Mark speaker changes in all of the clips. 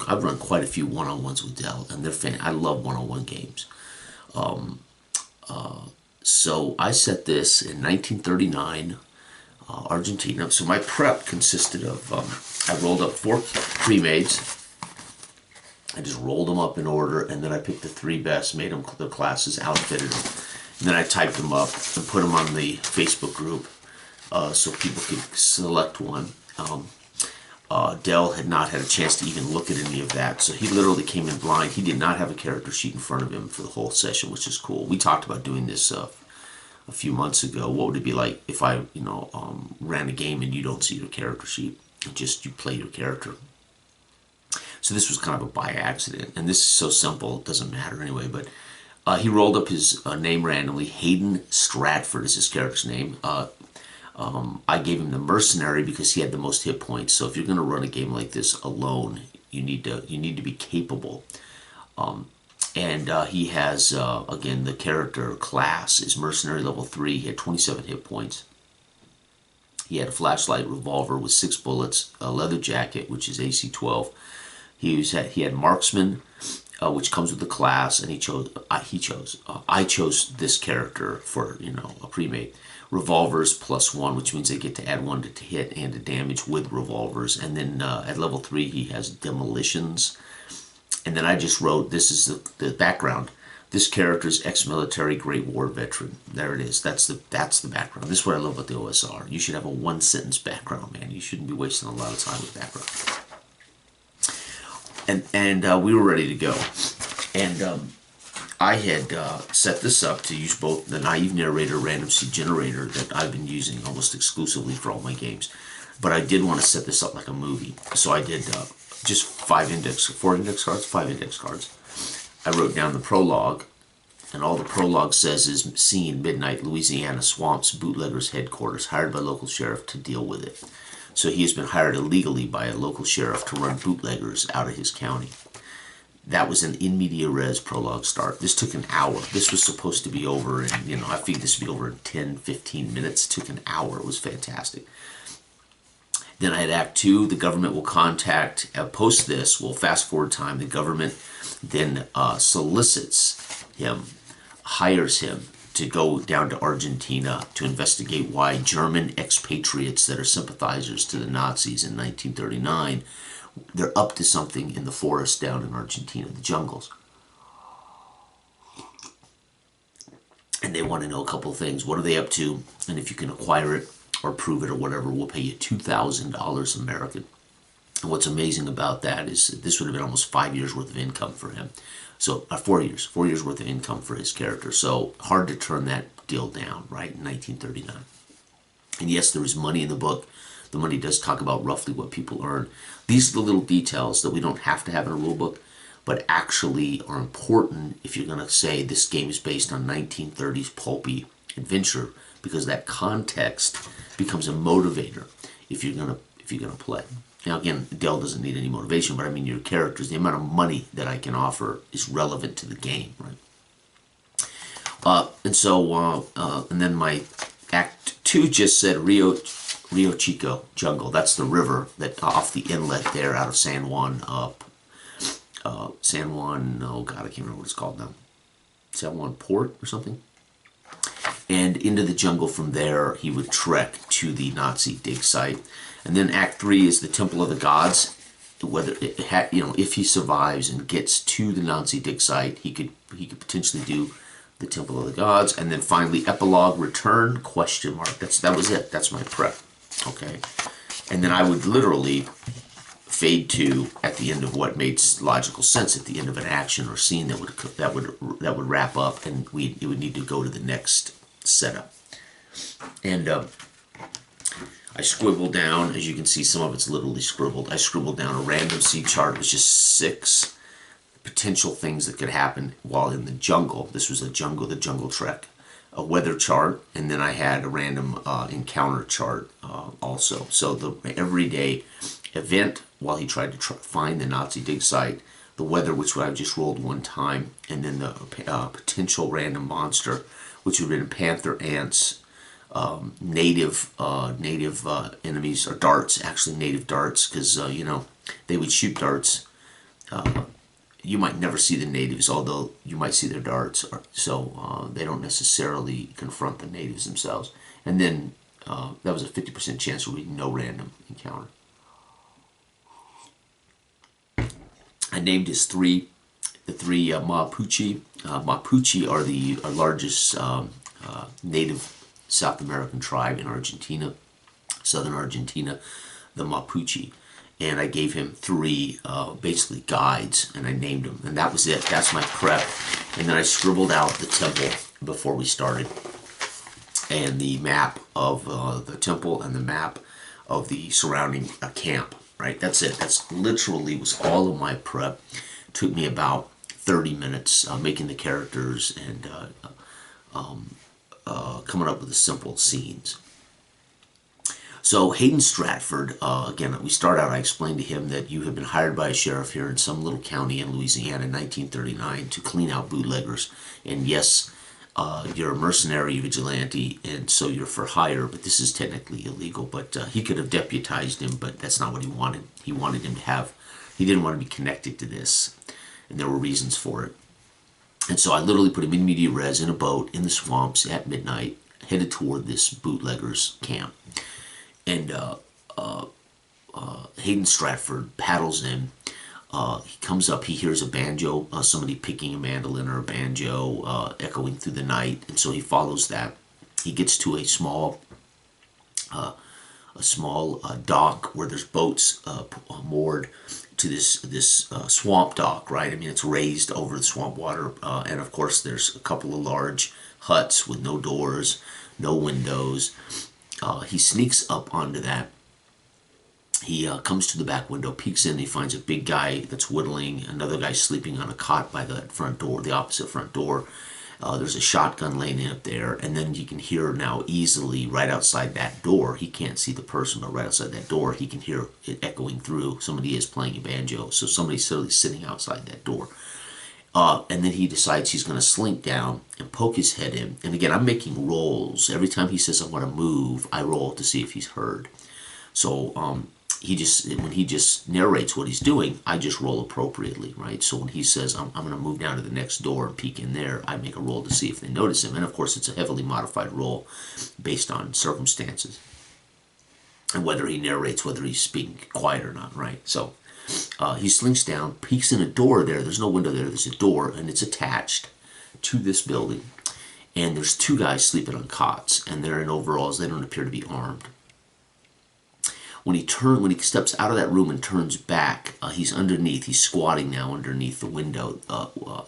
Speaker 1: I've run quite a few one-on-ones with Dell, and I love one-on-one games. So I set this in 1939, Argentina. So my prep consisted of, I rolled up 4 pre-mades. I just rolled them up in order, and then I picked the 3 best, made them the classes, outfitted them. And then I typed them up and put them on the Facebook group so people could select one. Dell had not had a chance to even look at any of that, so he literally came in blind. He did not have a character sheet in front of him for the whole session, which is cool. We talked about doing this a few months ago. What would it be like if I, ran a game and you don't see your character sheet, just you play your character? So this was kind of a by accident, and this is so simple it doesn't matter anyway. But he rolled up his name randomly. Hayden Stratford is his character's name. I gave him the mercenary because he had the most hit points. So if you're going to run a game like this alone, you need to be capable. And he has again, the character class is mercenary level 3. He had 27 hit points. He had a flashlight, revolver with 6 bullets, a leather jacket, which is AC 12. He had marksman, which comes with the class, and I chose this character for a pre-made. Revolvers +1, which means they get to add 1 to hit and to damage with revolvers. And then at level 3 he has demolitions. And then I just wrote, this is the background. This character is ex-military Great War veteran. There it is. That's the background. This is what I love about the OSR. You should have a 1-sentence background, man. You shouldn't be wasting a lot of time with background. And we were ready to go. And I had set this up to use both the naive narrator random seed generator that I've been using almost exclusively for all my games, but I did want to set this up like a movie. So I did just 5 index cards. I wrote down the prologue, and all the prologue says is scene, midnight, Louisiana, swamps, bootleggers headquarters, hired by local sheriff to deal with it. So he has been hired illegally by a local sheriff to run bootleggers out of his county. That was an in media res prologue start. This took an hour. This was supposed to be over in, I figured this would be over in 10, 15 minutes. It took an hour. It was fantastic. Then I had Act 2. The government will contact, post this, we'll fast forward time. The government then solicits him, hires him to go down to Argentina to investigate why German expatriates that are sympathizers to the Nazis in 1939, they're up to something in the forest down in Argentina, the jungles. And they want to know a couple of things. What are they up to? And if you can acquire it or prove it or whatever, we'll pay you $2,000 American. And what's amazing about that is this would have been almost 5 years worth of income for him. So 4 years worth of income for his character. So hard to turn that deal down, right, in 1939. And yes, there is money in the book. The money does talk about roughly what people earn. These are the little details that we don't have to have in a rule book, but actually are important if you're going to say this game is based on 1930s pulpy adventure, because that context becomes a motivator if you're going to play. Now again, Dell doesn't need any motivation, but I mean your characters, the amount of money that I can offer is relevant to the game, right? And then my Act 2 just said Rio Chico jungle. That's the river that off the inlet there out of San Juan. Oh God, I can't remember what it's called now. San Juan Port or something. And into the jungle from there, he would trek to the Nazi dig site. And then Act 3 is the Temple of the Gods. Whether if he survives and gets to the Nazi dig site, he could potentially do the Temple of the Gods. And then finally, epilogue, return, question mark. That was it. That's my prep. Okay. And then I would literally fade to at the end of what made logical sense at the end of an action or scene that would wrap up, and it would need to go to the next setup. And I scribbled down, as you can see, some of it's literally scribbled. I scribbled down a random seed chart with just 6 potential things that could happen while in the jungle. This was the jungle trek. A weather chart, and then I had a random encounter chart also. So the everyday event while he tried to find the Nazi dig site, the weather, which I just rolled one time, and then the potential random monster, which would have been panther, ants, native enemies, or darts, actually native darts, because they would shoot darts you might never see the natives, although you might see their darts. So they don't necessarily confront the natives themselves. And then that was a 50% chance there would be no random encounter. I named the three Mapuche. Mapuche are the largest native South American tribe in Argentina, southern Argentina, the Mapuche. And I gave him three basically guides, and I named them. And that was it. That's my prep. And then I scribbled out the temple before we started, and the map of the temple and the map of the surrounding camp. Right, that's it. That's literally was all of my prep. Took me about 30 minutes making the characters and coming up with the simple scenes. So Hayden Stratford, again, we start out, I explained to him that you have been hired by a sheriff here in some little county in Louisiana in 1939 to clean out bootleggers. And yes, you're a mercenary vigilante, and so you're for hire, but this is technically illegal. But he could have deputized him, but that's not what he wanted. He wanted him to have, he didn't want to be connected to this, and there were reasons for it. And so I literally put him in media res in a boat in the swamps at midnight, headed toward this bootleggers camp. And Hayden Stratford paddles in. He comes up, he hears a banjo, somebody picking a mandolin or a banjo echoing through the night, and so he follows that. He gets to a small dock where there's boats moored to this swamp dock, right? I mean, it's raised over the swamp water, and of course there's a couple of large huts with no doors, no windows. He sneaks up onto that. He comes to the back window, peeks in, and he finds a big guy that's whittling, another guy sleeping on a cot by the front door, the opposite front door. There's a shotgun laying up there, and then you can hear now easily right outside that door. He can't see the person, but right outside that door, he can hear it echoing through. Somebody is playing a banjo, so somebody's sitting outside that door. And then he decides he's going to slink down and poke his head in. And again, I'm making rolls. Every time he says I want to move, I roll to see if he's heard. So when he just narrates what he's doing, I just roll appropriately, right? So when he says I'm going to move down to the next door and peek in there, I make a roll to see if they notice him. And of course, it's a heavily modified roll based on circumstances and whether he narrates, whether he's speaking quiet or not, right? So he slinks down, peeks in a door there. There's no window there. There's a door, and it's attached to this building. And there's two guys sleeping on cots, and they're in overalls. They don't appear to be armed. When he steps out of that room and turns back, he's underneath. He's squatting now underneath the window.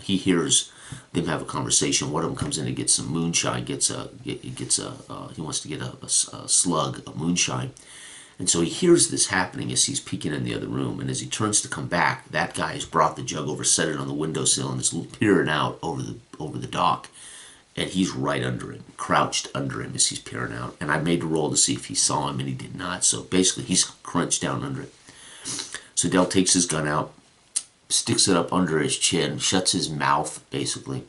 Speaker 1: He hears them have a conversation. One of them comes in and gets some moonshine. He wants to get a slug of moonshine. And so he hears this happening as he's peeking in the other room. And as he turns to come back, that guy has brought the jug over, set it on the windowsill, and is peering out over the dock. And he's right under him, crouched under him as he's peering out. And I made a roll to see if he saw him, and he did not. So basically, he's crunched down under it. So Dell takes his gun out, sticks it up under his chin, shuts his mouth, basically,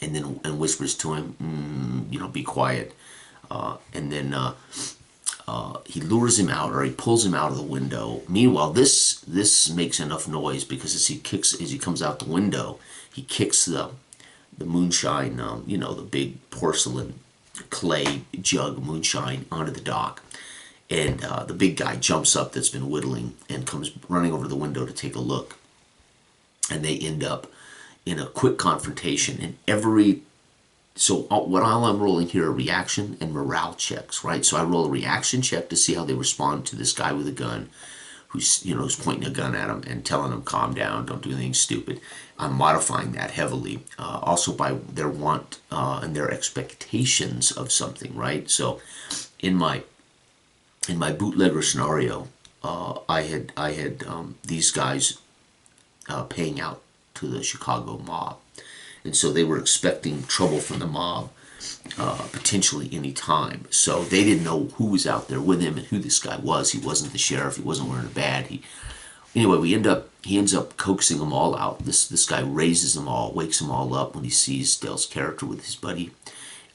Speaker 1: and whispers to him, be quiet. And then he lures him out, or he pulls him out of the window. Meanwhile, this makes enough noise because as he comes out the window, he kicks the moonshine, the big porcelain clay jug of moonshine onto the dock. And the big guy jumps up that's been whittling and comes running over the window to take a look. And they end up in a quick confrontation. So all I'm rolling here are reaction and morale checks, right? So I roll a reaction check to see how they respond to this guy with a gun who's pointing a gun at him and telling them, calm down, don't do anything stupid. I'm modifying that heavily, also by their want and their expectations of something, right? So in my bootlegger scenario, I had these guys paying out to the Chicago mob. And so they were expecting trouble from the mob potentially any time. So they didn't know who was out there with him and who this guy was. He wasn't the sheriff. He wasn't wearing a badge. Anyway, he ends up coaxing them all out. This guy raises them all, wakes them all up when he sees Dell's character with his buddy.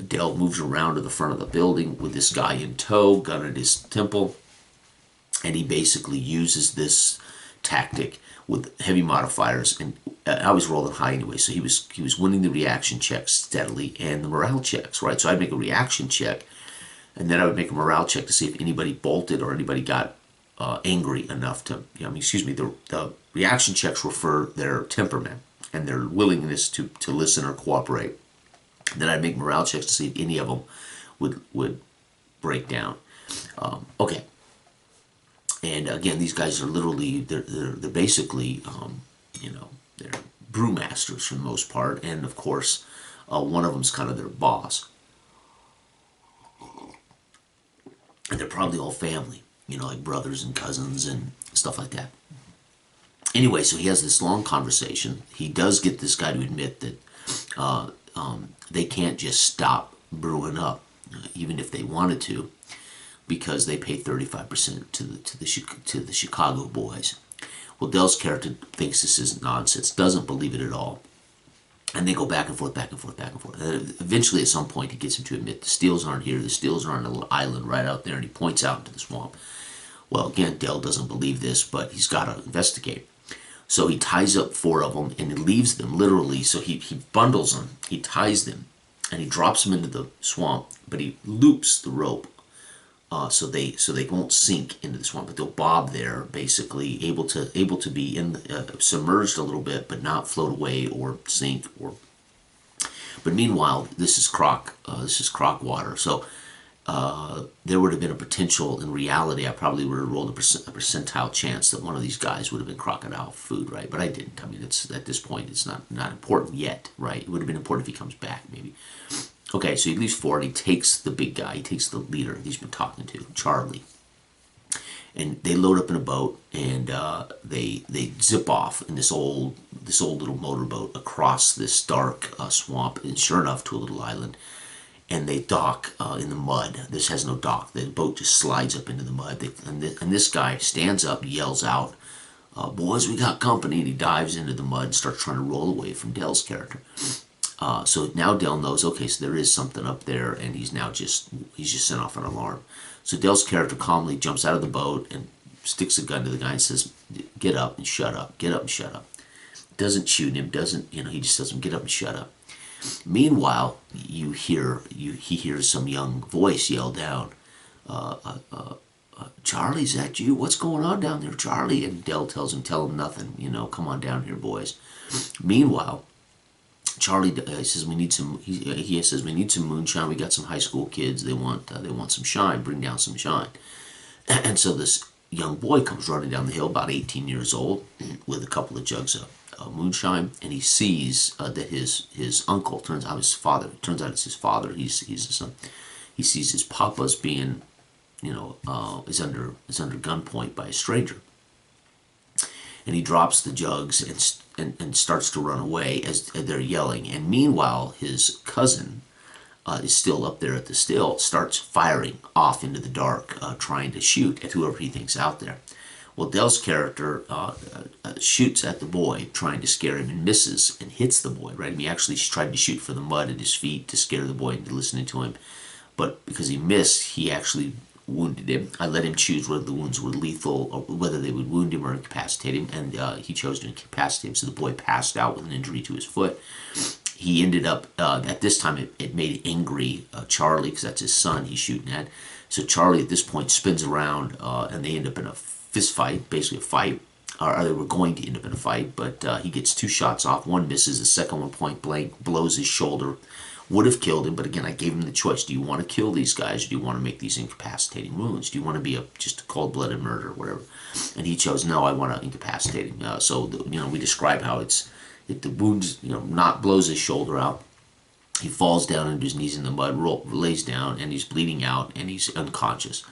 Speaker 1: Dell moves around to the front of the building with this guy in tow, gun at his temple, and he basically uses this tactic with heavy modifiers, and I was rolling high anyway. So he was winning the reaction checks steadily and the morale checks, right? So I'd make a reaction check, and then I would make a morale check to see if anybody bolted or anybody got angry enough to, excuse me, the reaction checks were for their temperament and their willingness to listen or cooperate. And then I'd make morale checks to see if any of them would break down. Okay. And again, these guys are literally, they're basically, they're brewmasters for the most part. And of course, one of them's kind of their boss. And they're probably all family, like brothers and cousins and stuff like that. Anyway, so he has this long conversation. He does get this guy to admit that they can't just stop brewing up, even if they wanted to, because they pay 35% to the Chicago boys. Well, Dell's character thinks this is nonsense, doesn't believe it at all. And they go back and forth, back and forth, back and forth. And eventually, at some point, he gets him to admit the steels aren't here. The steels are on a little island right out there, and he points out into the swamp. Well, again, Dell doesn't believe this, but he's got to investigate. So he ties up 4 of them, and he leaves them, literally. So he bundles them, he ties them, and he drops them into the swamp, but he loops the rope so they won't sink into the swamp, but they'll bob there, basically able to be submerged a little bit, but not float away or sink. But meanwhile, this is crock water. So there would have been a potential. In reality, I probably would have rolled a percentile chance that one of these guys would have been crocodile food, right? But I didn't. I mean, it's at this point, it's not important yet, right? It would have been important if he comes back, maybe. Okay, so he leaves 4 and he takes the big guy, he takes the leader he's been talking to, Charlie. And they load up in a boat, and they zip off in this old little motorboat across this dark swamp, and sure enough, to a little island. And they dock in the mud. This has no dock. The boat just slides up into the mud. And this guy stands up, yells out, "Boys, we got company," and he dives into the mud and starts trying to roll away from Dell's character. So now Dell knows, okay, so there is something up there, and he's just sent off an alarm. So Dell's character calmly jumps out of the boat and sticks a gun to the guy and says, "Get up and shut up. Get up and shut up." Doesn't shoot him. He just tells him, "Get up and shut up." Meanwhile, he hears some young voice yell down, "Charlie, is that you? What's going on down there, Charlie?" And Dell tells him, "Tell him nothing. Come on down here, boys." Meanwhile, Charlie says, "We need some." He says, "We need some moonshine. We got some high school kids. They want some shine. Bring down some shine." And so this young boy comes running down the hill, about 18 years old, with a couple of jugs of moonshine, and he sees that his uncle, turns out it's his father. He's his son. He sees his papa's being, is under gunpoint by a stranger. And he drops the jugs and starts to run away as they're yelling. And meanwhile, his cousin is still up there at the still, starts firing off into the dark, trying to shoot at whoever he thinks out there. Well, Dell's character shoots at the boy, trying to scare him, and misses and hits the boy, right? He actually tried to shoot for the mud at his feet to scare the boy into listening to him. But because he missed, he actually wounded him. I let him choose whether the wounds were lethal or whether they would wound him or incapacitate him, and he chose to incapacitate him, so the boy passed out with an injury to his foot. He ended up, at this time, it made angry Charlie, because that's his son he's shooting at. So Charlie, at this point, spins around, and they end up in a fist fight, basically a fight, or they were going to end up in a fight, but he gets 2 shots off. One misses, the second one point blank, blows his shoulder. Would have killed him, but again, I gave him the choice. Do you want to kill these guys, or do you want to make these incapacitating wounds? Do you want to be just a cold-blooded murder, or whatever? And he chose, no, I want to incapacitate him. So we describe how the wounds, blows his shoulder out. He falls down on his knees in the mud, lays down, and he's bleeding out, and he's unconscious.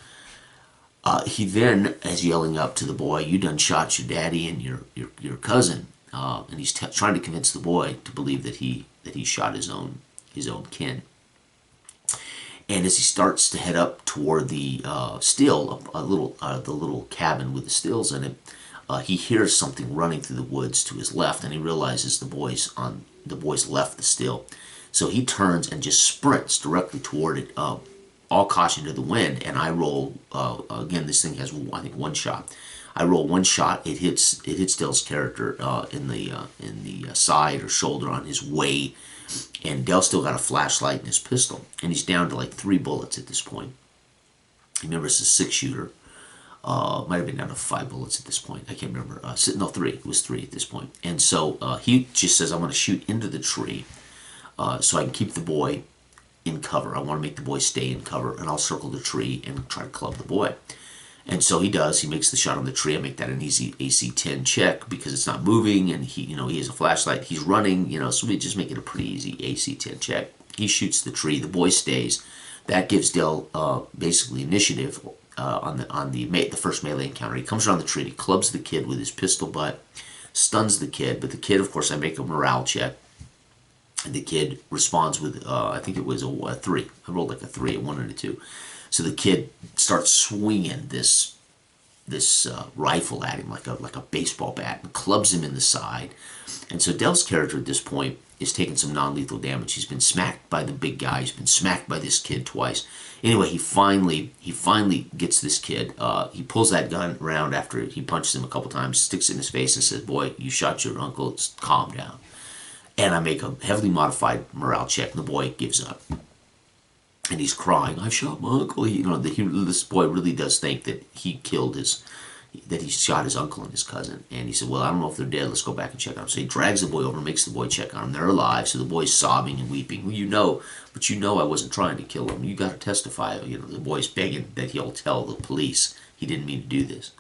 Speaker 1: He then is yelling up to the boy, "You done shot your daddy and your cousin," and he's trying to convince the boy to believe that he shot his own kin. And as he starts to head up toward the still, the little cabin with the stills in it, he hears something running through the woods to his left, and he realizes the boys left the still. So he turns and just sprints directly toward it, all caution to the wind. And I roll again. This thing has, I think, 1 shot. I roll one shot. It hits Dell's character in the side or shoulder on his way, and Dell still got a flashlight and his pistol, and he's down to like 3 bullets at this point. Remember, it's a 6-shooter. Might have been down to 5 bullets at this point. I can't remember. No, 3. It was 3 at this point. And so he just says, I'm going to shoot into the tree so I can keep the boy in cover. I want to make the boy stay in cover, and I'll circle the tree and try to club the boy. And so he does. He makes the shot on the tree. I make that an easy AC-10 check because it's not moving, and he has a flashlight. He's running, so we just make it a pretty easy AC-10 check. He shoots the tree. The boy stays. That gives Dell basically initiative on the first melee encounter. He comes around the tree. He clubs the kid with his pistol butt, stuns the kid. But the kid, of course, I make a morale check. And the kid responds with, I think it was a 3. I rolled like a 3, a 1 and a 2. So the kid starts swinging this rifle at him like a baseball bat and clubs him in the side. And so Dell's character at this point is taking some non-lethal damage. He's been smacked by the big guy. He's been smacked by this kid twice. Anyway, he finally gets this kid. He pulls that gun around after he punches him a couple times, sticks it in his face, and says, "Boy, you shot your uncle. Just calm down." And I make a heavily modified morale check, and the boy gives up. And he's crying, "I shot my uncle." This boy really does think that he shot his uncle and his cousin. And he said, "Well, I don't know if they're dead. Let's go back and check on them." So he drags the boy over, makes the boy check on them. They're alive. So the boy's sobbing and weeping. "Well, but I wasn't trying to kill him. You got to testify." The boy's begging that he'll tell the police he didn't mean to do this.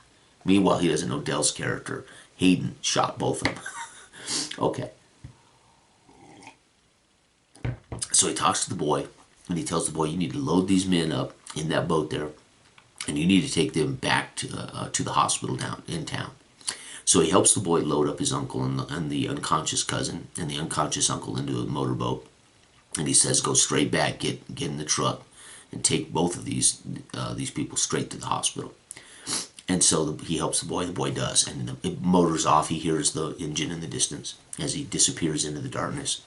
Speaker 1: Meanwhile, he doesn't know Dell's character, Hayden, shot both of them. Okay. So he talks to the boy, and he tells the boy, "You need to load these men up in that boat there, and you need to take them back to the hospital down in town." So he helps the boy load up his uncle and the unconscious cousin and the unconscious uncle into a motorboat, and he says, "Go straight back, get in the truck, and take both of these people straight to the hospital." And so he helps the boy. The boy does, and it motors off. He hears the engine in the distance as he disappears into the darkness.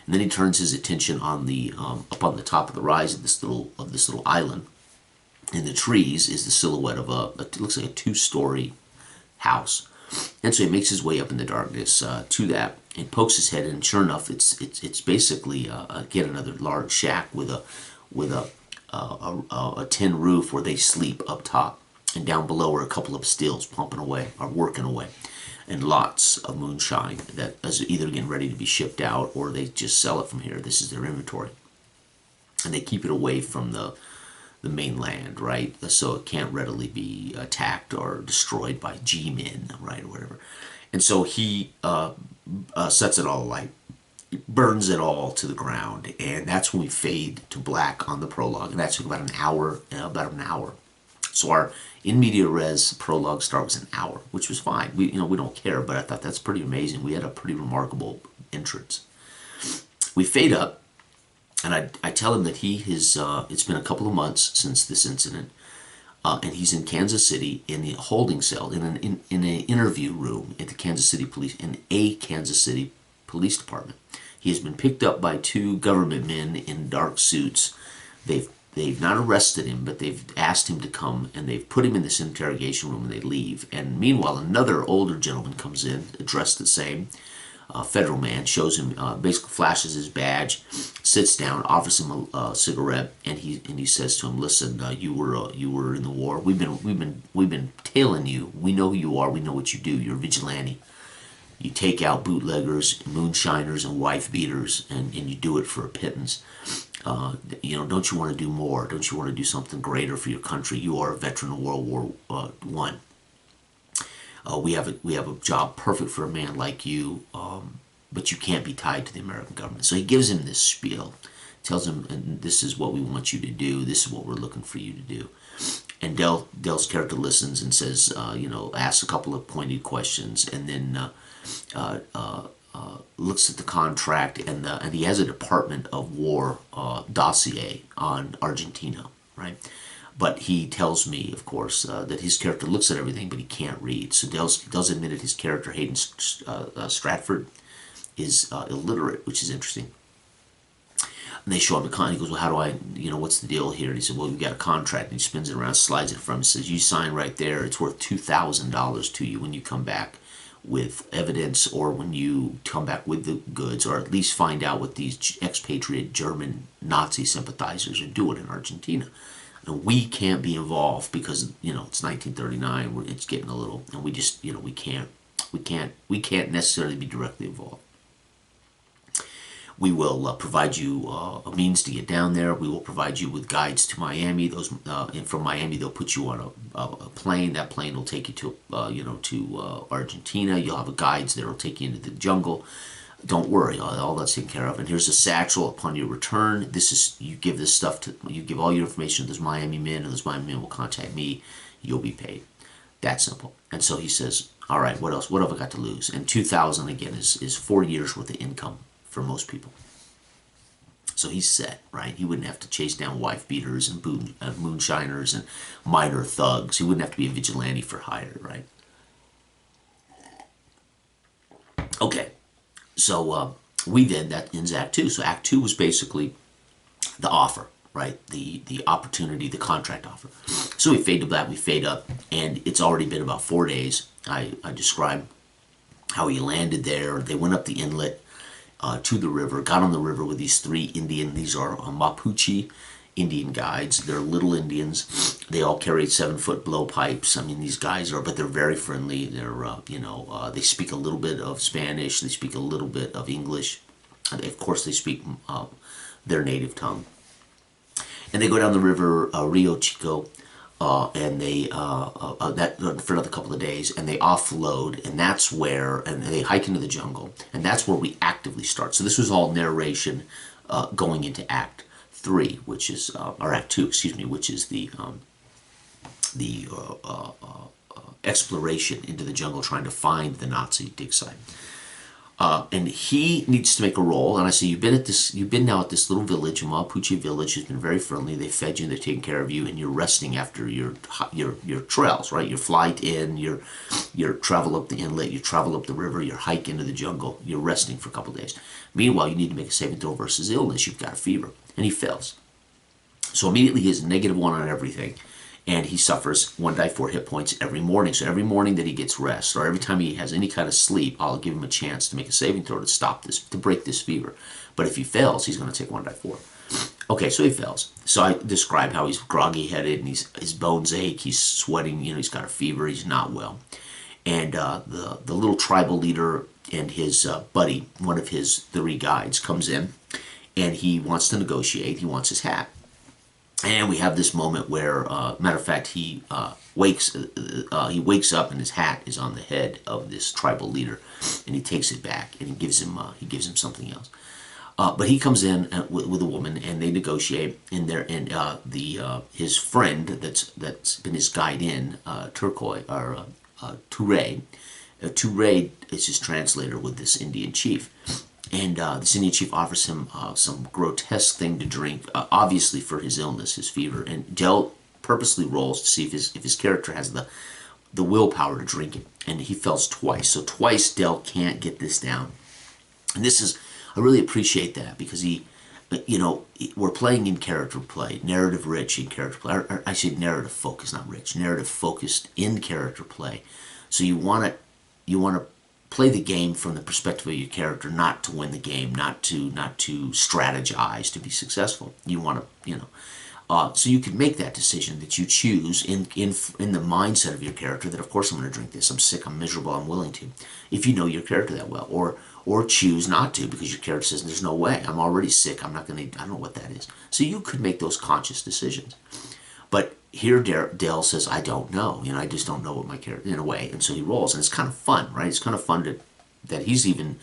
Speaker 1: And then he turns his attention on up on the top of the rise of this little island. In the trees is the silhouette of it looks like a 2-story house. And so he makes his way up in the darkness to that and pokes his head in. And sure enough, it's basically again another large shack with a tin roof where they sleep up top, and down below are a couple of stills pumping away or working away. And lots of moonshine that is either getting ready to be shipped out or they just sell it from here. This is their inventory. And they keep it away from the mainland, right? So it can't readily be attacked or destroyed by G-men, right, or whatever. And so he sets it all alight, burns it all to the ground, and that's when we fade to black on the prologue. And that took about an hour. So our in media res prologue start was an hour, which was fine. We don't care, but I thought that's pretty amazing. We had a pretty remarkable entrance. We fade up, and I tell him that it's been a couple of months since this incident, and he's in Kansas City in the holding cell in an interview room at the Kansas City Police Department. He has been picked up by 2 government men in dark suits. They've not arrested him, but they've asked him to come, and they've put him in this interrogation room, and they leave. And meanwhile, another older gentleman comes in, dressed the same, federal man, shows him, basically flashes his badge, sits down, offers him a cigarette, and he says to him, "Listen, you were in the war. We've been tailing you. We know who you are. We know what you do. You're a vigilante. You take out bootleggers, moonshiners, and wife beaters, and you do it for a pittance. Don't you want to do more? Don't you want to do something greater for your country? You are a veteran of World War One. We have a job perfect for a man like you, but you can't be tied to the American government." So he gives him this spiel, tells him, "And this is what we want you to do. This is what we're looking for you to do." And Dell's character listens and says, asks a couple of pointed questions, and then looks at the contract, and he has a Department of War dossier on Argentina, right? But he tells me, of course, that his character looks at everything, but he can't read. So Dell's admitted his character, Hayden Stratford, is illiterate, which is interesting. And they show him the con. He goes, well, how do I, what's the deal here? And he said, well, we've got a contract. And he spins it around, slides it from him, and says, you sign right there. It's worth $2,000 to you when you come back with evidence, or when you come back with the goods, or at least find out what these expatriate German Nazi sympathizers are doing in Argentina. And we can't be involved because, it's 1939. It's getting a little, and we just, we can't necessarily be directly involved. We will provide you a means to get down there. We will provide you with guides to Miami. And from Miami, they'll put you on a plane. That plane will take you to Argentina. You'll have guides that will take you into the jungle. Don't worry, all that's taken care of. And here's a satchel. Upon your return, you give this stuff you give all your information to this Miami men, and this Miami men will contact me. You'll be paid. That simple. And so he says, all right, what else? What have I got to lose? And 2,000 again is 4 years worth of income for most people. So he's set, right? He wouldn't have to chase down wife beaters and moonshiners and minor thugs. He wouldn't have to be a vigilante for hire, right? Okay, so that ends Act 2. So Act 2 was basically the offer, right? The opportunity, the contract offer. So we fade to black, we fade up, and it's already been about 4 days. I described how he landed there. They went up the inlet to the river, got on the river with these these are Mapuche Indian guides. They're little Indians. They all carry 7-foot blowpipes. I mean, these guys but they're very friendly. They're, they speak a little bit of Spanish. They speak a little bit of English. And of course, they speak their native tongue. And they go down the river Rio Chico, and they for another couple of days, and they offload, and that's where, and they hike into the jungle, and that's where we actively start. So this was all narration going into Act 3, which is, or Act 2, excuse me, which is the exploration into the jungle, trying to find the Nazi dig site. And he needs to make a roll. And I say, you've been now at this little village, a Mapuche village, has been very friendly. They fed you, they're taking care of you, and you're resting after your trails, right? Your flight in, your travel up the inlet, you travel up the river, your hike into the jungle, you're resting for a couple of days. Meanwhile, you need to make a saving throw versus illness. You've got a fever. And he fails. So immediately he has -1 on everything. And he suffers 1d4 hit points every morning. So every morning that he gets rest, or every time he has any kind of sleep, I'll give him a chance to make a saving throw to stop this, to break this fever. But if he fails, he's going to take 1d4. Okay, so he fails. So I describe how he's groggy-headed, and his bones ache, he's sweating, he's got a fever, he's not well. And the little tribal leader and his buddy, one of his 3 guides, comes in, and he wants to negotiate. He wants his hat. And we have this moment where, matter of fact, he wakes up and his hat is on the head of this tribal leader, and he takes it back and he gives him something else. But he comes in with a woman, and they negotiate. And his friend that's been his guide in, Turcoy or Touré. Touré is his translator with this Indian chief. And this Indian chief offers him some grotesque thing to drink, obviously for his illness, his fever. And Del purposely rolls to see if his character has the willpower to drink it. And he fails twice. So twice Del can't get this down. And I really appreciate that, because we're playing in character play, narrative rich in character play. Or I say narrative focused, not rich. Narrative focused in character play. So you want to play the game from the perspective of your character, not to win the game, not to strategize to be successful. You want to, so you can make that decision that you choose in the mindset of your character that, of course, I'm going to drink this. I'm sick. I'm miserable. I'm willing to. If you know your character that well, or choose not to because your character says, "There's no way. I'm already sick. I'm not going to. I don't know what that is." So you could make those conscious decisions, but here Dale says, I don't know. I just don't know what my character, in a way. And so he rolls, and it's kind of fun, right? It's kind of fun that he's even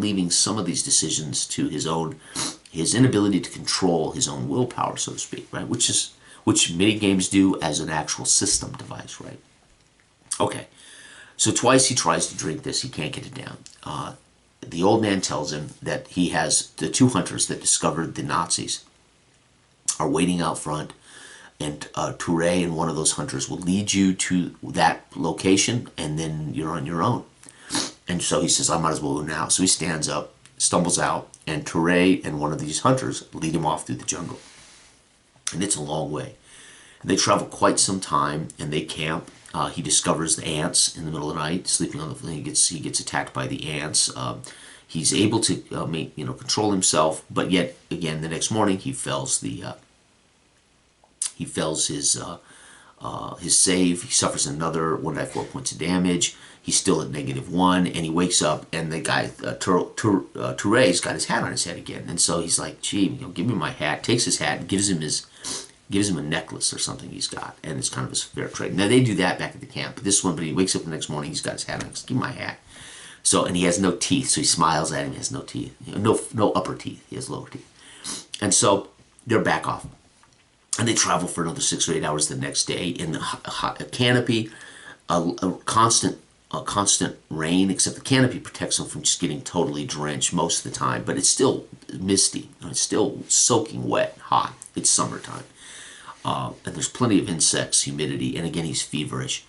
Speaker 1: leaving some of these decisions to his inability to control his own willpower, so to speak, right? Which many games do as an actual system device, right? Okay. So twice he tries to drink this, he can't get it down. The old man tells him that he has the 2 hunters that discovered the Nazis are waiting out front. And Touré and one of those hunters will lead you to that location, and then you're on your own. And so he says, I might as well go now. So he stands up, stumbles out, and Teray and one of these hunters lead him off through the jungle. And it's a long way. And they travel quite some time, and they camp. He discovers the ants in the middle of the night, sleeping on the floor. He gets attacked by the ants. He's able to control himself, but yet again the next morning he fells his save. He suffers another 1 die 4 points of damage. He's still at -1, and he wakes up, and the guy Teray's got his hat on his head again, and so he's like, "Gee, give me my hat." Takes his hat and gives him a necklace or something he's got, and it's kind of a fair trade. Now they do that back at the camp, but this one, but he wakes up the next morning, he's got his hat on. Give me my hat. So, and he has no teeth, so he smiles at him. He has no teeth, no upper teeth. He has lower teeth, and so they're back off, and they travel for another 6 or 8 hours the next day in a canopy, a constant rain, except the canopy protects them from just getting totally drenched most of the time, but it's still misty, it's still soaking wet, hot. It's summertime. And there's plenty of insects, humidity, and again he's feverish.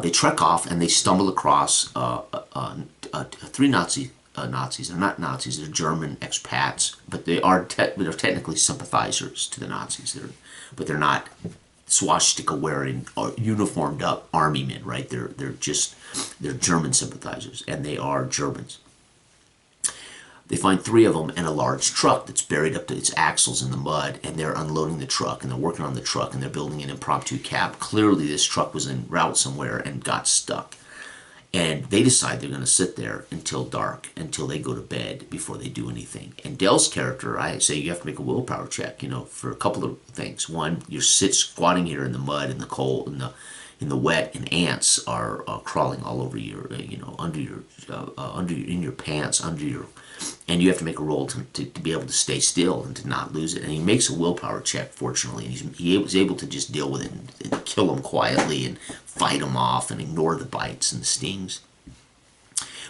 Speaker 1: They trek off and they stumble across 3 Nazis. They're not Nazis. They're German expats, but they're technically sympathizers to the Nazis. But they're not swastika wearing or uniformed up army men, right? They're German sympathizers, and they are Germans. They find 3 of them in a large truck that's buried up to its axles in the mud, and they're unloading the truck, and they're working on the truck, and they're building an impromptu cab. Clearly this truck was en route somewhere and got stuck. And they decide they're going to sit there until dark, until they go to bed before they do anything. And Dell's character, I say you have to make a willpower check, for a couple of things. One, you're squatting here in the mud, in the cold, in the wet, and ants are crawling all over your, in your pants, and you have to make a roll to be able to stay still and to not lose it. And he makes a willpower check, fortunately, and he was able to just deal with it and kill them quietly and fight them off and ignore the bites and the stings.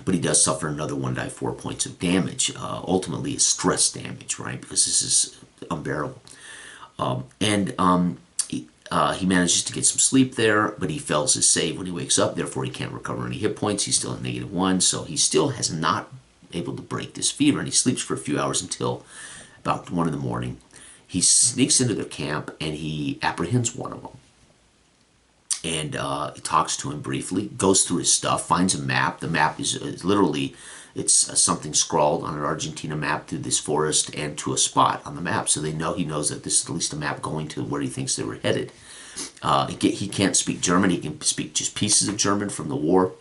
Speaker 1: But he does suffer another 1 die 4 points of damage, ultimately it's stress damage, right? Because this is unbearable. He manages to get some sleep there, but he fails his save when he wakes up, therefore he can't recover any hit points. He's still at -1, so he still has not able to break this fever, and he sleeps for a few hours until about 1 in the morning. He sneaks into their camp, and he apprehends one of them. And he talks to him briefly, goes through his stuff, finds a map. The map is literally, it's something scrawled on an Argentina map through this forest and to a spot on the map. So he knows that this is at least a map going to where he thinks they were headed. He can't speak German. He can speak just pieces of German from the war,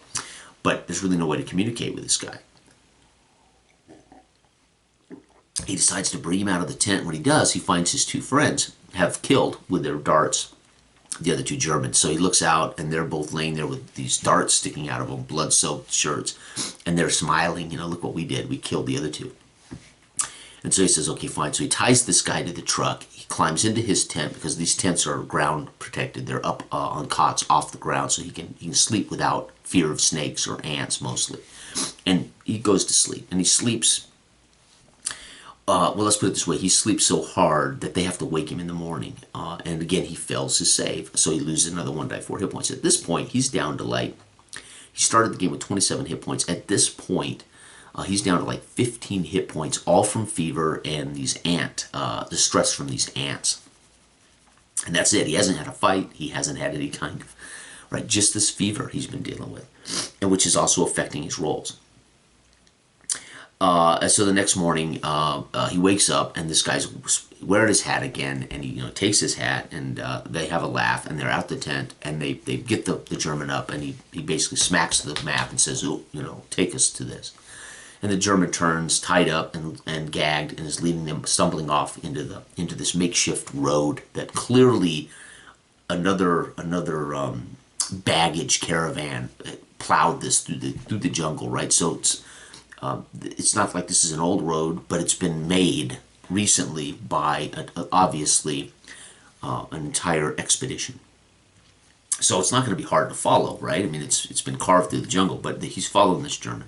Speaker 1: but there's really no way to communicate with this guy. He decides to bring him out of the tent. When he does, he finds his 2 friends have killed with their darts the other 2 Germans. So he looks out, and they're both laying there with these darts sticking out of them, blood-soaked shirts, and they're smiling, look what we did. We killed the other 2. And so he says, okay, fine. So he ties this guy to the truck. He climbs into his tent, because these tents are ground protected. They're up on cots off the ground, so he can sleep without fear of snakes or ants, mostly. And he goes to sleep, and he sleeps. Well, let's put it this way. He sleeps so hard that they have to wake him in the morning. And again, he fails his save. So he loses another 1 die 4 hit points. At this point, he's down to he started the game with 27 hit points. At this point, he's down to 15 hit points, all from fever and the stress from these ants. And that's it. He hasn't had a fight. He hasn't had any kind of, just this fever he's been dealing with, and which is also affecting his rolls. So the next morning, he wakes up, and this guy's wearing his hat again, and he takes his hat, and they have a laugh, and they're out the tent, and they get the German up, and he basically smacks the map and says, "Oh, take us to this." And the German turns, tied up and gagged, and is leading them stumbling off into this makeshift road that clearly another baggage caravan plowed this through the jungle, right? So it's not like this is an old road, but it's been made recently by obviously an entire expedition. So it's not going to be hard to follow, right? I mean, it's been carved through the jungle, but he's following this German.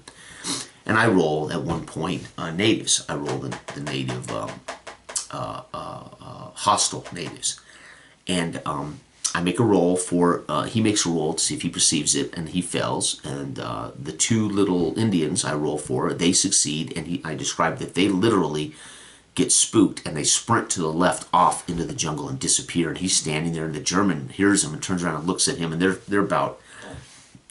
Speaker 1: And I roll at one point natives. I roll the native hostile natives, and I make a roll for, he makes a roll to see if he perceives it, and he fails. And the two little Indians I roll for, they succeed, and I describe that they literally get spooked and they sprint to the left off into the jungle and disappear. And he's standing there, and the German hears him and turns around and looks at him, and they're about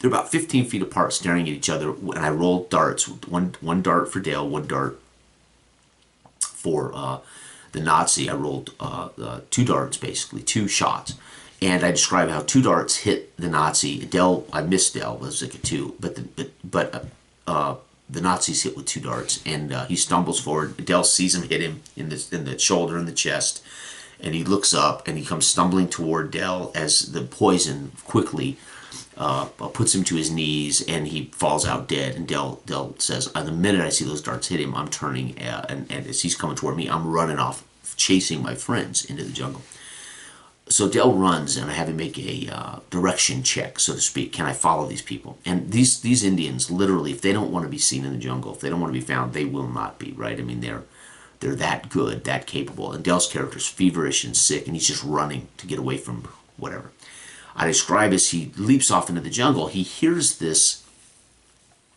Speaker 1: 15 feet apart, staring at each other. And I rolled darts, one dart for Dale, one dart for the Nazi. I rolled two darts, basically two shots, and I describe how two darts hit the Nazi. Dell, I missed Dell. It was like a two, but the Nazis hit with two darts, and he stumbles forward. Dell sees him hit him in the shoulder and the chest, and he looks up and he comes stumbling toward Dell as the poison quickly puts him to his knees, and he falls out dead. And Dell says, the minute I see those darts hit him, I'm turning, and as he's coming toward me, I'm running off, chasing my friends into the jungle. So Dell runs, and I have him make a direction check, so to speak. Can I follow these people? And these Indians, literally, if they don't want to be seen in the jungle, if they don't want to be found, they will not be, right? I mean, they're that good, that capable. And Dell's character's feverish and sick, and he's just running to get away from whatever. I describe as he leaps off into the jungle, he hears this.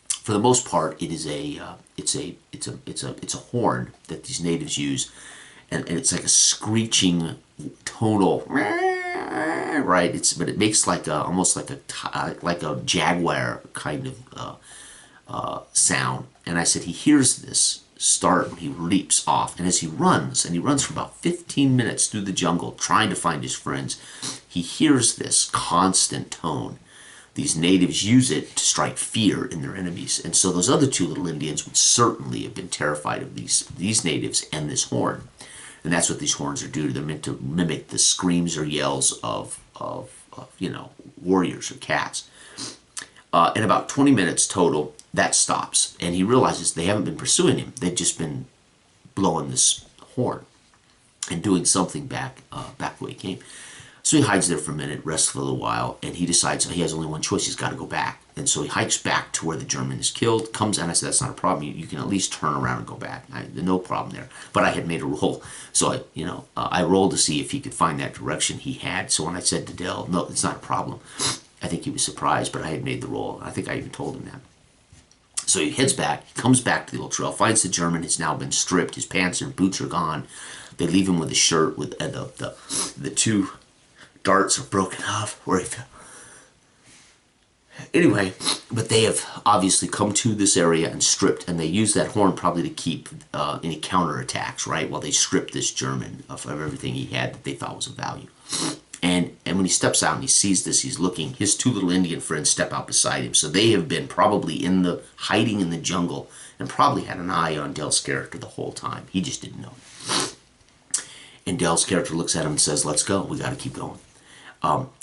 Speaker 1: For the most part, it is it's a horn that these natives use, and it's like a screeching tonal, right? But it makes like almost like a jaguar kind of sound. And I said he hears this start when he leaps off, and as he runs for about 15 minutes through the jungle trying to find his friends, he hears this constant tone. These natives use it to strike fear in their enemies, and so those other two little Indians would certainly have been terrified of these natives and this horn. And that's what these horns are due. They're meant to mimic the screams or yells of warriors or cats. In about 20 minutes total, that stops, and he realizes they haven't been pursuing him. They've just been blowing this horn and doing something back the way he came. So he hides there for a minute, rests for a little while, and he decides he has only one choice. He's got to go back. And so he hikes back to where the German is killed, comes and I said, that's not a problem. You can at least turn around and go back. No problem there. But I had made a roll. So I rolled to see if he could find that direction. He had. So when I said to Dell, no, it's not a problem, I think he was surprised, but I had made the roll. I think I even told him that. So he heads back. He comes back to the old trail, finds the German. Has now been stripped. His pants and boots are gone. They leave him with his shirt with the two darts are broken off where he fell. Anyway, but they have obviously come to this area and stripped, and they use that horn probably to keep any counterattacks, right? While they strip this German of everything he had that they thought was of value. And when he steps out and he sees this, he's looking. His two little Indian friends step out beside him, so they have been probably hiding in the jungle and probably had an eye on Dell's character the whole time. He just didn't know. And Dell's character looks at him and says, "Let's go. We got to keep going."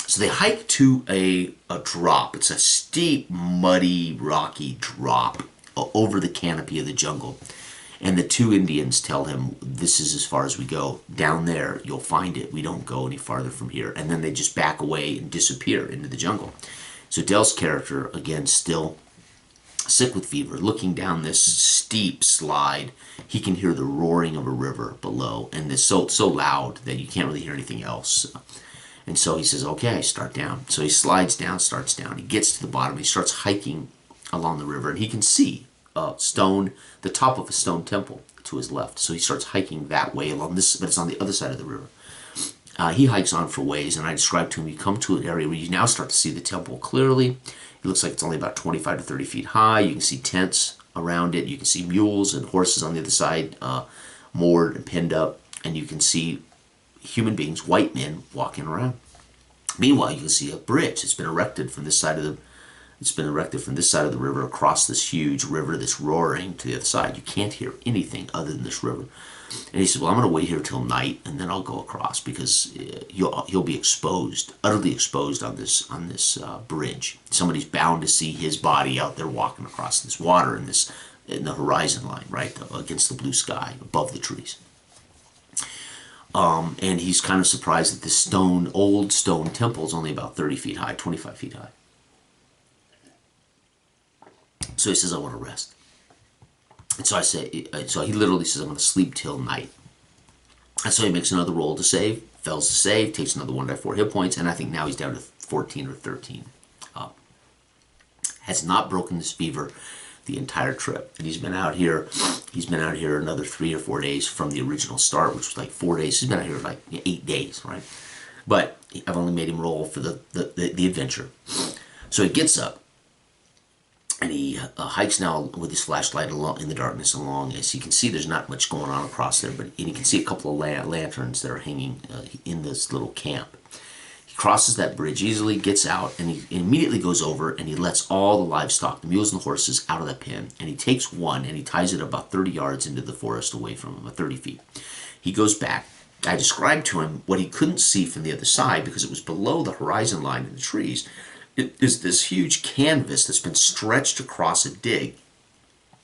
Speaker 1: So they hike to a drop. It's a steep, muddy, rocky drop over the canopy of the jungle. And the two Indians tell him, this is as far as we go. Down there, you'll find it. We don't go any farther from here. And then they just back away and disappear into the jungle. So Dell's character, again, still sick with fever, looking down this steep slide. He can hear the roaring of a river below. And it's so loud that you can't really hear anything else. And so he says, okay, start down. So he slides down, starts down. He gets to the bottom. He starts hiking along the river. And he can see the top of a stone temple to his left. So he starts hiking that way along this, but it's on the other side of the river. He hikes on for ways, and I described to him, you come to an area where you now start to see the temple clearly. It looks like it's only about 25 to 30 feet high. You can see tents around it. You can see mules and horses on the other side, moored and pinned up. And you can see human beings, white men, walking around. Meanwhile, you can see a bridge. It's been erected from this side of the river across this huge river that's roaring to the other side. You can't hear anything other than this river. And he said, well, I'm going to wait here till night, and then I'll go across, because he'll be exposed, utterly exposed on this bridge. Somebody's bound to see his body out there walking across this water in the horizon line, right, against the blue sky, above the trees. And he's kind of surprised that this old stone temple is only about 30 feet high, 25 feet high. So he says, I want to rest. And so he literally says, I'm going to sleep till night. And so he makes another roll to save, fails to save, takes another 1 die 4 hit points, and I think now he's down to 14 or 13. Has not broken this fever the entire trip, and he's been out here another 3 or 4 days from the original start, which was like 4 days. He's been out here like 8 days, right? But I've only made him roll for the adventure. So he gets up and he hikes now with his flashlight along in the darkness along. As you can see, there's not much going on across there, but you can see a couple of lanterns that are hanging in this little camp. Crosses that bridge easily, gets out, and he immediately goes over and he lets all the livestock, the mules and the horses, out of the pen. And he takes one and he ties it about 30 yards into the forest away from him, 30 feet. He goes back. I described to him what he couldn't see from the other side because it was below the horizon line in the trees. It is this huge canvas that's been stretched across a dig.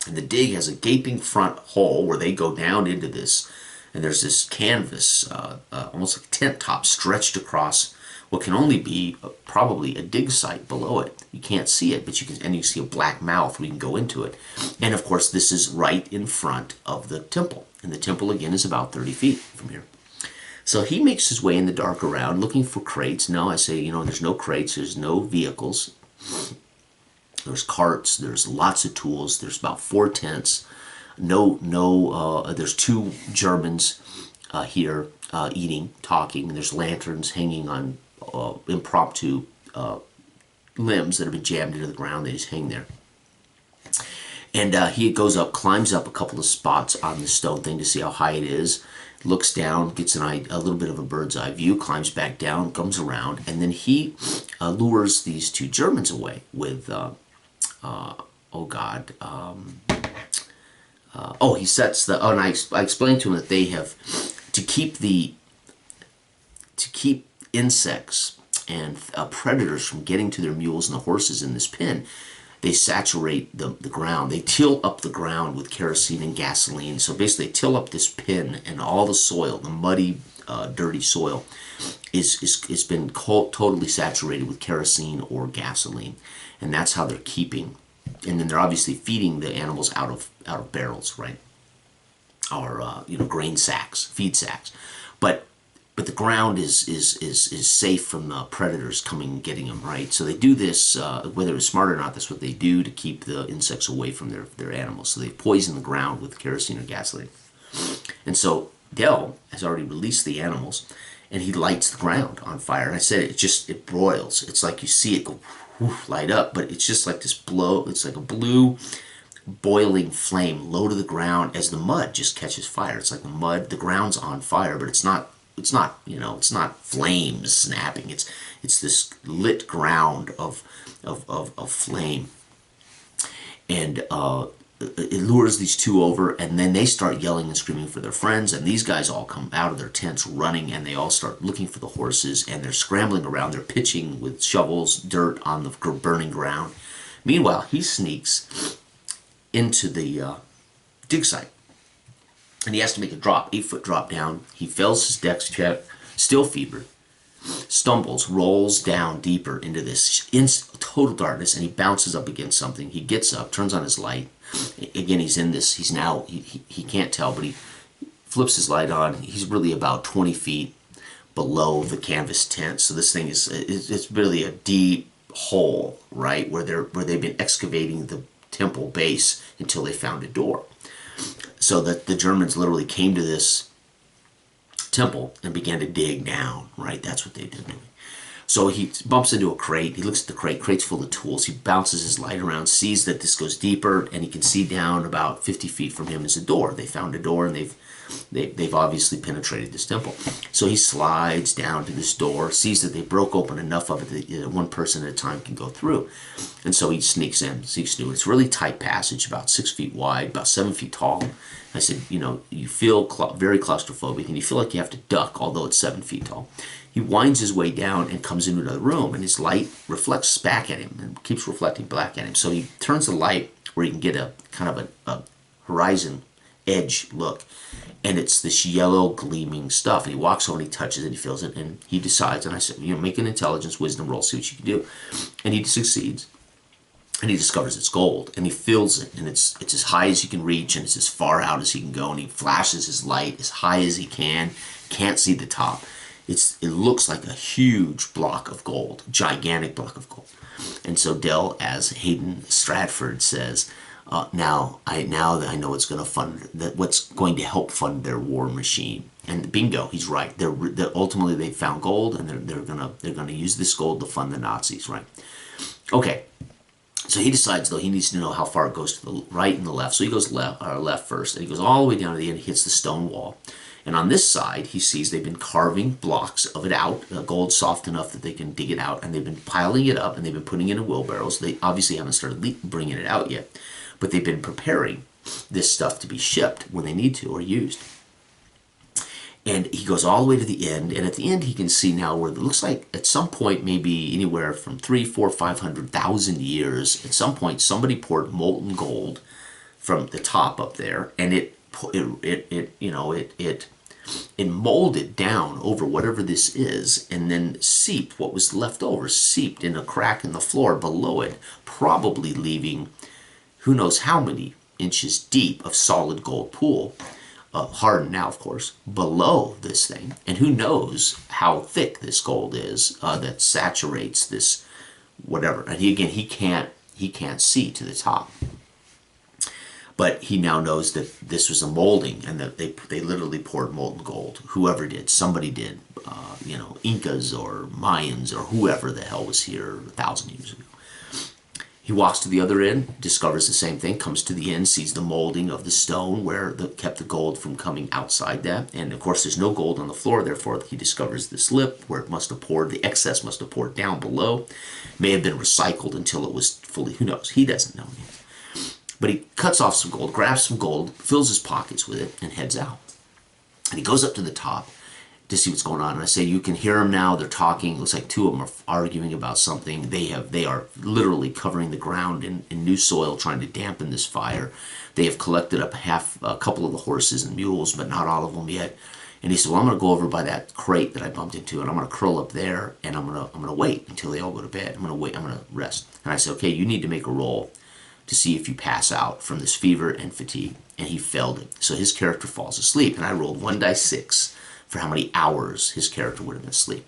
Speaker 1: And the dig has a gaping front hole where they go down into this. And there's this canvas, almost like a tent top, stretched across what can only be probably a dig site below it. You can't see it, but you can see a black mouth where you can go into it. And of course, this is right in front of the temple. And the temple, again, is about 30 feet from here. So he makes his way in the dark around, looking for crates. No, I say, there's no crates, there's no vehicles. There's carts, there's lots of tools, there's about 4 tents. There's 2 Germans here eating, talking. There's lanterns hanging on impromptu limbs that have been jammed into the ground. They just hang there. And he goes up, climbs up a couple of spots on the stone thing to see how high it is, looks down, gets a little bit of a bird's eye view, climbs back down, comes around, and then he lures these 2 Germans away with, he sets the, and I explained to him that they have, to keep insects and predators from getting to their mules and the horses in this pen, they saturate the ground. They till up the ground with kerosene and gasoline. So basically they till up this pen, and all the soil, the muddy, dirty soil, is been totally saturated with kerosene or gasoline. And that's how they're keeping. And then they're obviously feeding the animals out of barrels, right? Or grain sacks, feed sacks. But the ground is safe from predators coming and getting them, right? So they do this, whether it's smart or not, that's what they do to keep the insects away from their animals. So they poison the ground with kerosene or gasoline. And so Dell has already released the animals, and he lights the ground on fire. And I said it broils. It's like you see it go whoosh, light up, but it's just like this it's like a blue boiling flame low to the ground as the mud just catches fire. It's like the ground's on fire, but it's not flames snapping. It's this lit ground of flame. And it lures these 2 over, and then they start yelling and screaming for their friends, and these guys all come out of their tents running, and they all start looking for the horses, and they're scrambling around. They're pitching with shovels dirt on the burning ground. Meanwhile, he sneaks into the dig site, and he has to make a drop, 8-foot drop down. He fails his dex check, still fevered, stumbles, rolls down deeper into this total darkness, and he bounces up against something. He gets up, turns on his light. Again, he's in this, he can't tell, but he flips his light on. He's really about 20 feet below the canvas tent. So this thing it's really a deep hole, right, where they've been excavating the temple base until they found a door. So that the Germans literally came to this temple and began to dig down, right? That's what they did. So he bumps into a crate. He looks at the crate. Crate's full of tools. He bounces his light around, sees that this goes deeper, and he can see down about 50 feet from him is a door. They found a door, and they've obviously penetrated this temple. So he slides down to this door, sees that they broke open enough of it that one person at a time can go through. And so he sneaks in. It's a really tight passage, about 6 feet wide, about 7 feet tall. I said, you feel very claustrophobic, and you feel like you have to duck, although it's 7 feet tall. He winds his way down and comes into another room, and his light reflects back at him and keeps reflecting back at him. So he turns the light where he can get a kind of a horizon edge look, and it's this yellow gleaming stuff. And he walks over and he touches it, he feels it, and he decides, and I said, make an intelligence wisdom roll, see what you can do. And he succeeds, and he discovers it's gold, and he feels it, and it's as high as he can reach, and it's as far out as he can go, and he flashes his light as high as he can, can't see the top. it looks like a huge block of gold, gigantic block of gold. And so Dell, as Hayden Stratford says, now that I know what's going to fund that, what's going to help fund their war machine. And bingo, he's right. They're ultimately they found gold, and they're gonna use this gold to fund the Nazis, right? Okay. So he decides, though, he needs to know how far it goes to the right and the left. So he goes left first, and he goes all the way down to the end. He hits the stone wall, and on this side, he sees they've been carving blocks of it out, gold soft enough that they can dig it out, and they've been piling it up, and they've been putting it in wheelbarrows. They obviously haven't started bringing it out yet, but they've been preparing this stuff to be shipped when they need to or used. And he goes all the way to the end, and at the end he can see now where it looks like at some point, maybe anywhere from 3, 4, 500,000 years, at some point somebody poured molten gold from the top up there, and it molded down over whatever this is, and then seeped, what was left over seeped in a crack in the floor below it, probably leaving who knows how many inches deep of solid gold pool. Hardened now, of course, below this thing, and who knows how thick this gold is that saturates this whatever. And he can't see to the top, but he now knows that this was a molding, and that they literally poured molten gold. Whoever did, somebody did, Incas or Mayans or whoever the hell was here 1,000 years ago. He walks to the other end, discovers the same thing, comes to the end, sees the molding of the stone where kept the gold from coming outside that. And of course, there's no gold on the floor, therefore he discovers this lip where it must have poured, the excess must have poured down below. May have been recycled until it was fully, who knows, he doesn't know yet. But he cuts off some gold, grabs some gold, fills his pockets with it, and heads out. And he goes up to the top to see what's going on. And I say, you can hear them now. They're talking. It looks like two of them are arguing about something. They are literally covering the ground in new soil, trying to dampen this fire. They have collected up a couple of the horses and mules, but not all of them yet. And he said, well, I'm going to go over by that crate that I bumped into, and I'm going to curl up there, and I'm going to wait until they all go to bed. I'm going to rest. And I said, okay, you need to make a roll to see if you pass out from this fever and fatigue. And he failed it. So his character falls asleep, and I rolled 1d6 for how many hours his character would have been asleep.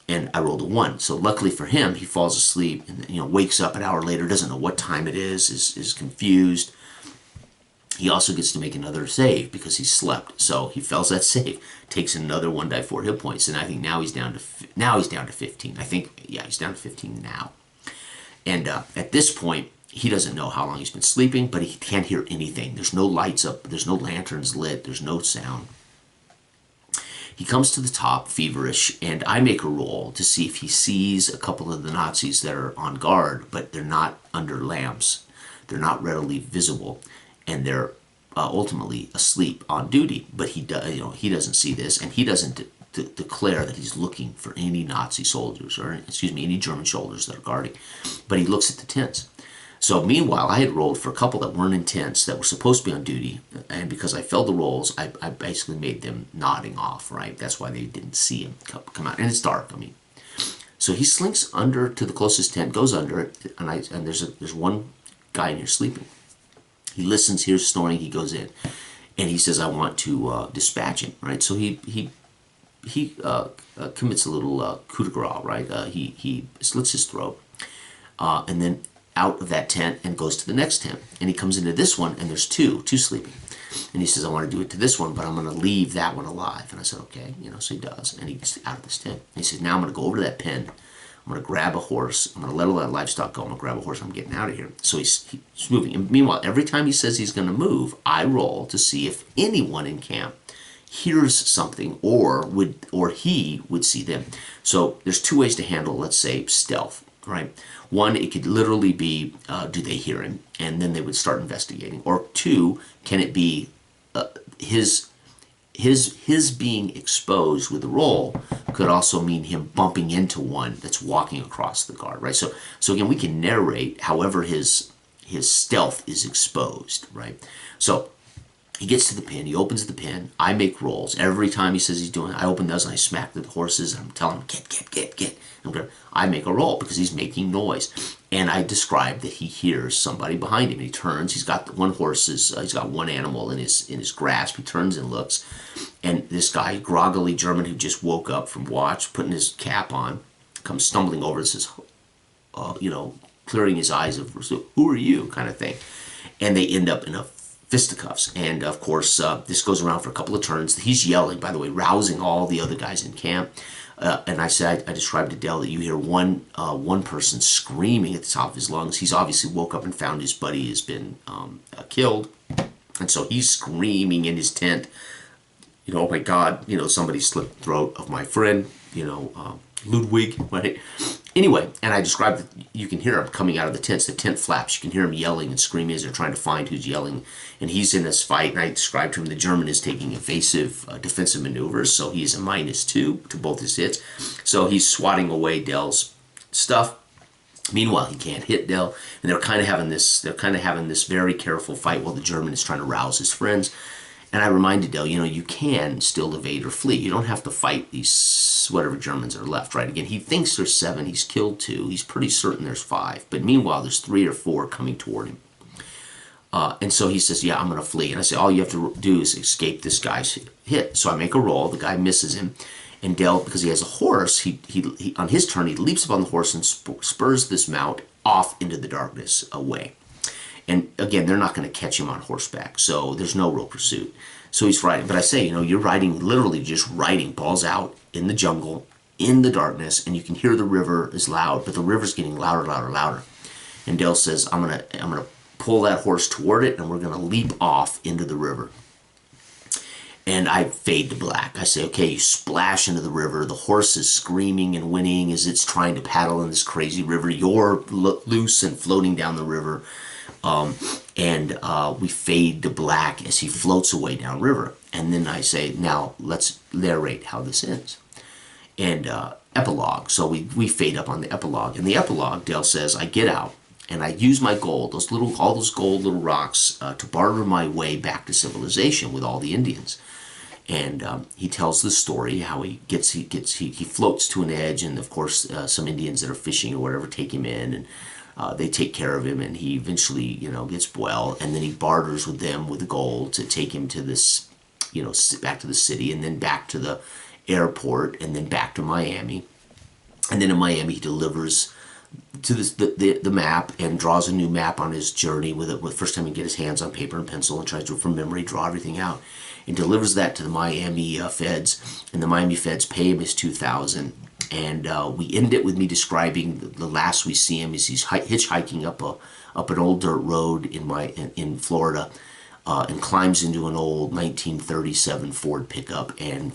Speaker 1: And I rolled a 1. So luckily for him, he falls asleep and wakes up an hour later, doesn't know what time it is confused. He also gets to make another save because he slept. So he fails that save, takes another 1d4 hit points, and I think now he's down to 15. I think, yeah, he's down to 15 now. And at this point, he doesn't know how long he's been sleeping, but he can't hear anything. There's no lights up, there's no lanterns lit, there's no sound. He comes to the top, feverish, and I make a roll to see if he sees a couple of the Nazis that are on guard, but they're not under lamps. They're not readily visible, and they're ultimately asleep on duty. But he doesn't see this, and he doesn't declare that he's looking for any Nazi soldiers, or any German soldiers that are guarding. But he looks at the tents. So meanwhile, I had rolled for a couple that weren't in tents that were supposed to be on duty, and because I failed the rolls, I basically made them nodding off, right? That's why they didn't see him come out, and it's dark. So he slinks under to the closest tent, goes under it, and there's one guy in here sleeping. He listens, hears snoring, he goes in, and he says, "I want to dispatch him," right? So he commits a little coup de grace, right? He slits his throat, and then out of that tent and goes to the next tent. And he comes into this one, and there's two sleeping. And he says, I want to do it to this one, but I'm going to leave that one alive. And I said, okay, so he does. And he gets out of this tent. And he says, now I'm going to go over to that pen. I'm going to grab a horse. I'm going to let all that livestock go. I'm going to grab a horse. I'm getting out of here. So he's moving. And meanwhile, every time he says he's going to move, I roll to see if anyone in camp hears something or he would see them. So there's two ways to handle, let's say, stealth, right? One, it could literally be, do they hear him? And then they would start investigating. Or two, can it be his being exposed with the roll could also mean him bumping into one that's walking across the guard, right? So again, we can narrate however his stealth is exposed, right? So He gets to the pen, he opens the pen, I make rolls. Every time he says he's doing it, I open those and I smack the horses and I'm telling him, get. I make a roll because he's making noise. And I describe that he hears somebody behind him. He turns, he's got he's got one animal in his grasp. He turns and looks, and this guy, groggily German who just woke up from watch, putting his cap on, comes stumbling over and says, clearing his eyes of, who are you, kind of thing. And they end up in a fisticuffs. And of course, this goes around for a couple of turns. He's yelling, by the way, rousing all the other guys in camp. And I described to Dell that you hear one person screaming at the top of his lungs. He's obviously woke up and found his buddy has been killed. And so he's screaming in his tent, oh my God, somebody slit the throat of my friend, Ludwig, right? Anyway, and I described that you can hear him coming out of the tents. The tent flaps. You can hear him yelling and screaming as they're trying to find who's yelling. And he's in this fight, and I described to him the German is taking evasive defensive maneuvers, so he's a -2 to both his hits. So he's swatting away Dell's stuff. Meanwhile, he can't hit Dell, and they're kind of having this very careful fight while the German is trying to rouse his friends. And I reminded Dell, you can still evade or flee. You don't have to fight these whatever Germans are left, right? Again, he thinks there's 7. He's killed 2. He's pretty certain there's 5. But meanwhile, there's 3 or 4 coming toward him. And so he says, yeah, I'm going to flee. And I say, all you have to do is escape this guy's hit. So I make a roll. The guy misses him. And Dell, because he has a horse, he on his turn, he leaps up on the horse and spurs this mount off into the darkness away. And again, they're not going to catch him on horseback, so there's no real pursuit. So he's riding. But I say, you're riding, literally just riding balls out in the jungle, in the darkness, and you can hear the river is loud, but the river's getting louder, louder, louder. And Dell says, I'm gonna pull that horse toward it, and we're gonna leap off into the river. And I fade to black. I say, okay, you splash into the river. The horse is screaming and whinnying as it's trying to paddle in this crazy river. You're loose and floating down the river. And we fade to black as he floats away downriver. And then I say, now let's narrate how this ends. And epilogue. So we fade up on the epilogue. In the epilogue, Dell says, I get out and I use my gold, all those gold little rocks, to barter my way back to civilization with all the Indians. And he tells the story how he floats to an edge, and of course some Indians that are fishing or whatever take him in, and they take care of him, and he eventually, gets well, and then he barters with them with the gold to take him to this, back to the city, and then back to the airport, and then back to Miami. And then in Miami, he delivers to the map and draws a new map on his journey with it. The first time he get his hands on paper and pencil and tries to, from memory, draw everything out, and delivers that to the Miami feds, and the Miami feds pay him his $2,000. And we end it with me describing the last we see him is he's hitchhiking up an old dirt road in Florida, and climbs into an old 1937 Ford pickup, and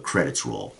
Speaker 1: credits roll.